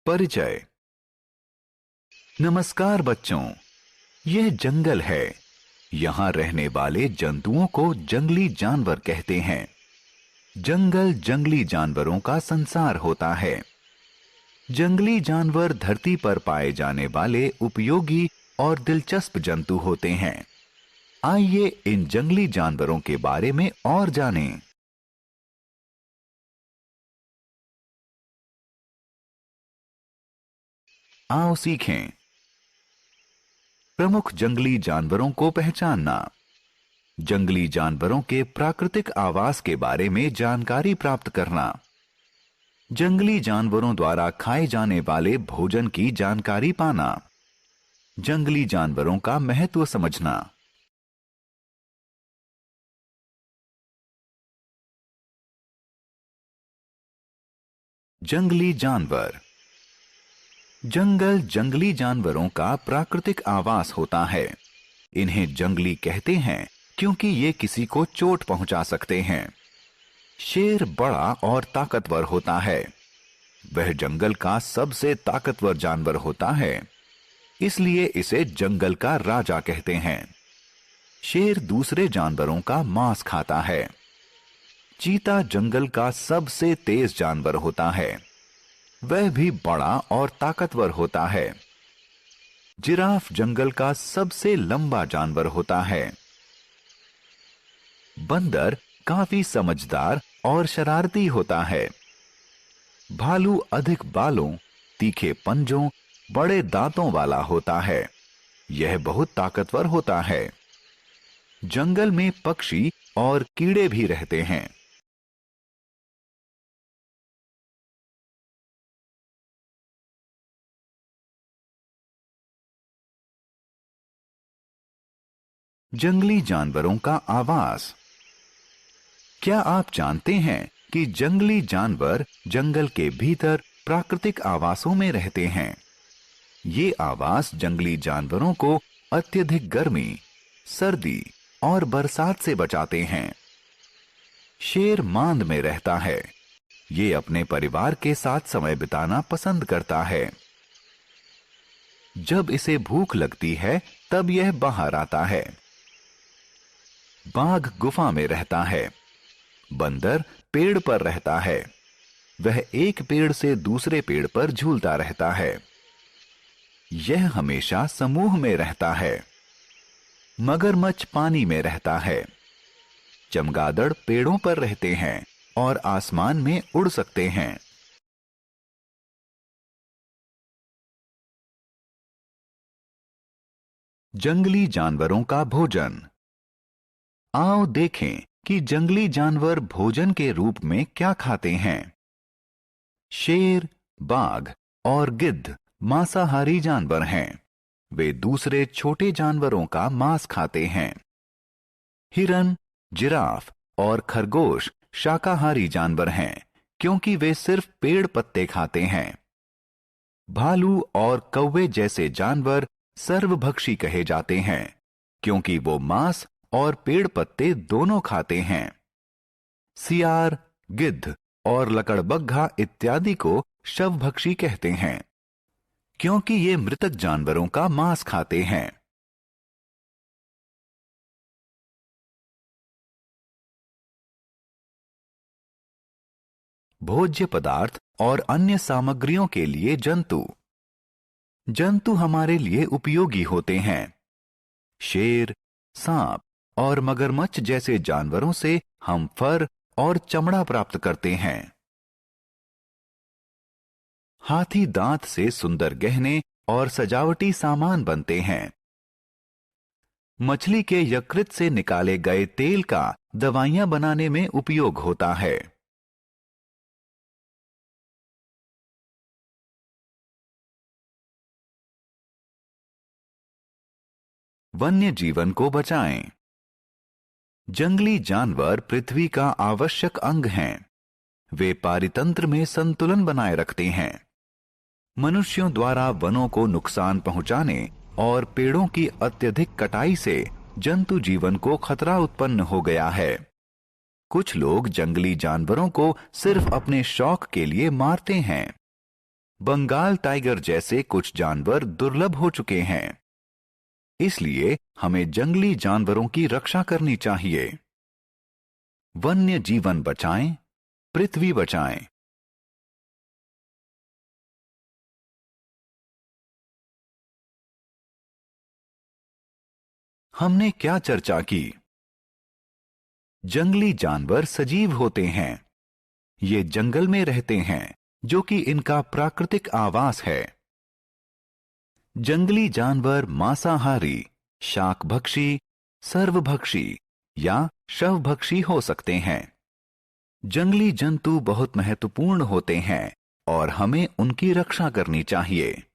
परिचय। नमस्कार बच्चों, यह जंगल है। यहाँ रहने वाले जंतुओं को जंगली जानवर कहते हैं। जंगल जंगली जानवरों का संसार होता है। जंगली जानवर धरती पर पाए जाने वाले उपयोगी और दिलचस्प जंतु होते हैं। आइए इन जंगली जानवरों के बारे में और जानें। आओ सीखें। प्रमुख जंगली जानवरों को पहचानना। जंगली जानवरों के प्राकृतिक आवास के बारे में जानकारी प्राप्त करना। जंगली जानवरों द्वारा खाए जाने वाले भोजन की जानकारी पाना। जंगली जानवरों का महत्व समझना। जंगली जानवर। जंगल जंगली जानवरों का प्राकृतिक आवास होता है। इन्हें जंगली कहते हैं क्योंकि ये किसी को चोट पहुंचा सकते हैं। शेर बड़ा और ताकतवर होता है। वह जंगल का सबसे ताकतवर जानवर होता है, इसलिए इसे जंगल का राजा कहते हैं। शेर दूसरे जानवरों का मांस खाता है। चीता जंगल का सबसे तेज जानवर होता है। वह भी बड़ा और ताकतवर होता है। जिराफ जंगल का सबसे लंबा जानवर होता है। बंदर काफी समझदार और शरारती होता है। भालू अधिक बालों, तीखे पंजों, बड़े दांतों वाला होता है। यह बहुत ताकतवर होता है। जंगल में पक्षी और कीड़े भी रहते हैं। जंगली जानवरों का आवास। क्या आप जानते हैं कि जंगली जानवर जंगल के भीतर प्राकृतिक आवासों में रहते हैं? ये आवास जंगली जानवरों को अत्यधिक गर्मी, सर्दी और बरसात से बचाते हैं। शेर मांद में रहता है। ये अपने परिवार के साथ समय बिताना पसंद करता है। जब इसे भूख लगती है तब यह बाहर आता है। बाघ गुफा में रहता है। बंदर पेड़ पर रहता है। वह एक पेड़ से दूसरे पेड़ पर झूलता रहता है। यह हमेशा समूह में रहता है। मगरमच्छ पानी में रहता है। चमगादड़ पेड़ों पर रहते हैं और आसमान में उड़ सकते हैं। जंगली जानवरों का भोजन। आओ देखें कि जंगली जानवर भोजन के रूप में क्या खाते हैं। शेर, बाघ और गिद्ध मांसाहारी जानवर हैं। वे दूसरे छोटे जानवरों का मांस खाते हैं। हिरन, जिराफ और खरगोश शाकाहारी जानवर हैं क्योंकि वे सिर्फ पेड़ पत्ते खाते हैं। भालू और कौवे जैसे जानवर सर्वभक्षी कहे जाते हैं क्योंकि वो मांस और पेड़ पत्ते दोनों खाते हैं। सियार, गिद्ध और लकड़बग्घा इत्यादि को शवभक्षी कहते हैं क्योंकि ये मृतक जानवरों का मांस खाते हैं। भोज्य पदार्थ और अन्य सामग्रियों के लिए जंतु। जंतु हमारे लिए उपयोगी होते हैं। शेर, सांप और मगरमच्छ जैसे जानवरों से हम फर और चमड़ा प्राप्त करते हैं। हाथी दांत से सुंदर गहने और सजावटी सामान बनते हैं। मछली के यकृत से निकाले गए तेल का दवाइयां बनाने में उपयोग होता है। वन्य जीवन को बचाएं। जंगली जानवर पृथ्वी का आवश्यक अंग हैं। वे पारितंत्र में संतुलन बनाए रखते हैं। मनुष्यों द्वारा वनों को नुकसान पहुंचाने और पेड़ों की अत्यधिक कटाई से जंतु जीवन को खतरा उत्पन्न हो गया है। कुछ लोग जंगली जानवरों को सिर्फ अपने शौक के लिए मारते हैं। बंगाल टाइगर जैसे कुछ जानवर दुर्लभ हो चुके हैं। इसलिए हमें जंगली जानवरों की रक्षा करनी चाहिए। वन्य जीवन बचाएं, पृथ्वी बचाएं। हमने क्या चर्चा की? जंगली जानवर सजीव होते हैं। ये जंगल में रहते हैं, जो कि इनका प्राकृतिक आवास है। जंगली जानवर मांसाहारी, शाकभक्षी, सर्वभक्षी या शवभक्षी हो सकते हैं। जंगली जंतु बहुत महत्वपूर्ण होते हैं और हमें उनकी रक्षा करनी चाहिए।